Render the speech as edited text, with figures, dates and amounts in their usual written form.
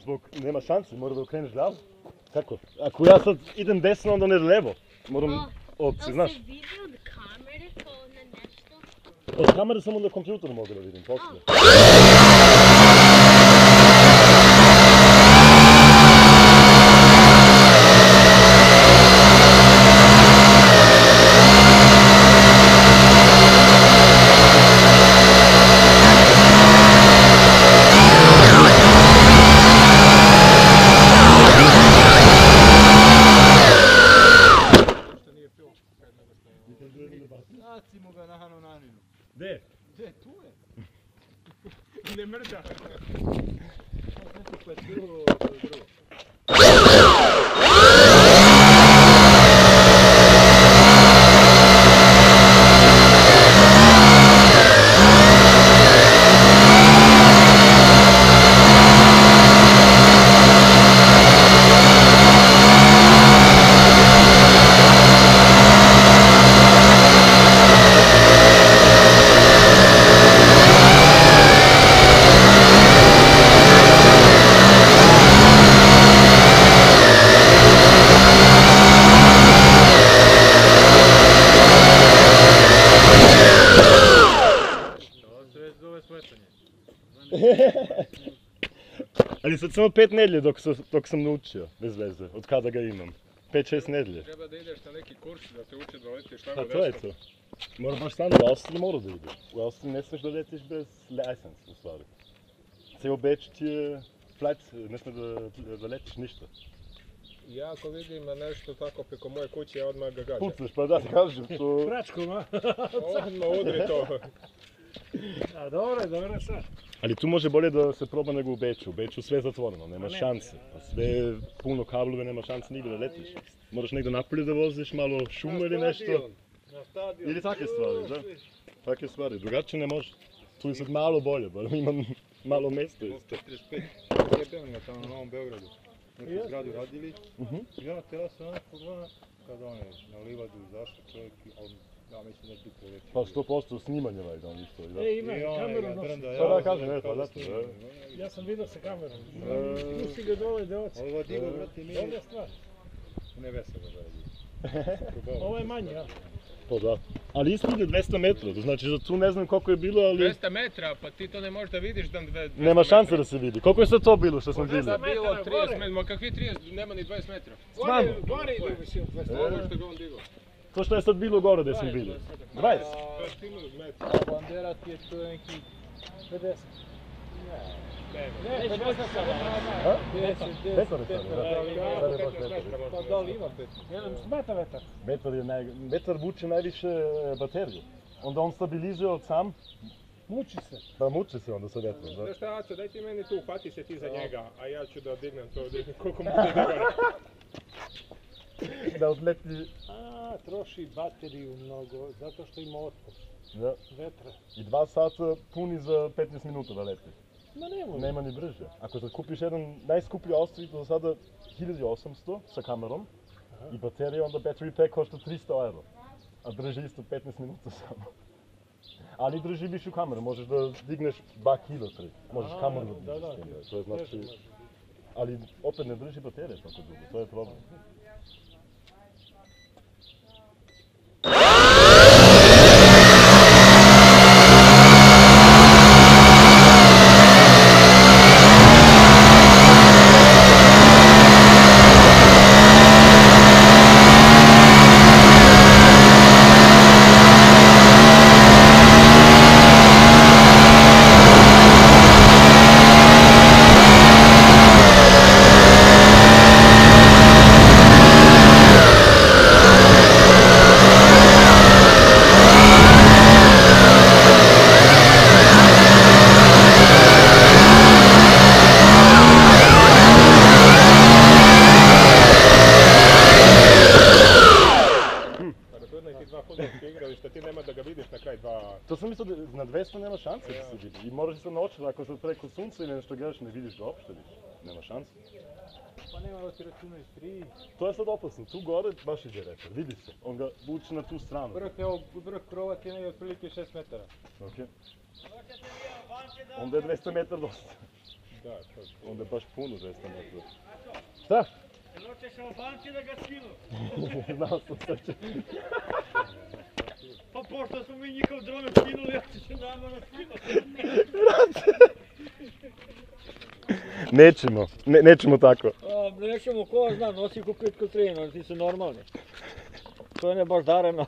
moram, nema šanse, mora da okreneš glavo. Kako? Ako ja sad idem desno, onda ne levo. Moram opcije, znaš. Da li se vidi od kamere kao na nešto? Od kamere samo na kompjuteru mogu da vidim, poslije. Nacimo ga na Hanonaninu. Gde? Gde, tu je. Ne mrda. Nešto je drugo. Ali sad samo 5 nedlje dok sam naučio, bez veze, od kada ga imam. 5-6 nedlje. Treba da ideš na neki kurs da te uče da letiš tamo A desno. to je to. Mora baš stvarno, u Austriji mora da ideš. U Austriji ne smiješ da letiš bez license, u stvari. Ceo Beč ti je flat, ne smiješ da letiš ništa. Ja ako vidim nešto tako preko moje kuće, ja odmah ga gađam. Pucaš, pa da ti kažem, to... Pračkom, a? Odmah udri to. A dobro sad. Ali tu može bolje da se proba nego u Beču. U Beču sve je zatvoreno, nema šanse. Sve je puno kablove, nema šanse nigdje da letiš. Moraš negdje napolje da voziš, malo šumu ili nešto. Na stadion. Ili takve stvari, da. Takve stvari, drugačije ne može. Tu je sad malo bolje, bar imam malo mjesta. 45 stepeni tamo na Novom Beogradu. Neku zgradu radili. I ona terasa ona pogledala kada on je na livadu izašao čovjek i on, ja mislim da je duplo veći. Pa 100% snimanje vajda on isto. Ima kameru nosi. Pa da kažem, pa zato. Ja sam vidio sa kamerom. Pusti ga dole da oci. Ovo digo, brate, nije. Dobra stvar. Ne veselo da radi. Ovo je manje, a? Pa da. Ali isto ide 200 metra, to znači da tu ne znam koliko je bilo, ali... 200 metra, pa ti to ne možeš da vidiš da 200 Nema šanse da se vidi. Koliko je sad to bilo što smo bili? Sada bilo 30 metra, ma kakvi 30, nema ni 20 metra. Gore ide visinu 200. Ovo što ga on digao. To što je sad bilo gore gdje smo bili. 20? A bandera ti je tu neki 50. Ne, 50 A? 10, Vetar je sad, da? Pa da li ima 5? Jedan smeta vetar. Vetar vuče najviše bateriju. Onda on stabilizuje od sam. Muči se. Da, muči se onda sa vetrom, da. Znaš šta, Aco, daj ti meni tu, uhvati se ti za njega, a ja ću da dignem to, koliko mu stigne gore. Da odleti... A, troši bateriju mnogo, zato što ima otpor. Da. Vetra. I 2 sata puni za 15 minuta da letiš. Ma nemoj. Nema ni brže. Ako sad kupiš jedan najskuplji Austriji do sada 1800 sa kamerom i baterija, onda battery pack košta 300 euro. A drži isto 15 minuta samo. Ali drži višu kameru, možeš da digneš 2 kilo, 3. Možeš kameru da digneš s tim. To je znači... Ali opet ne drži baterija tako dugo, to je problem. To sam mislio da na 200 nema šanse da se vidi. I moraš se naučiti, ako se preko sunca ili nešto gledaš, ne vidiš ga uopšte više. Nema šanse. Pa nema da ti računaju 3. To je sad opasno, tu gore baš ide reper, vidi se. On ga vuče na tu stranu. Vrh krova ti je otprilike 6 metara. Ok. Onda je 200 metara dosta. Da, to. Onda je baš puno 200 metara. Šta? Hoćeš Albanci da ga skinu? Znao sam sad će. Pa pošto smo mi njihov dron skinuli, ja ću nama da skinu. Nećemo tako. Nećemo, ko zna, nosi ko pitku trinu, ti su normalni. To je ne baš dareno.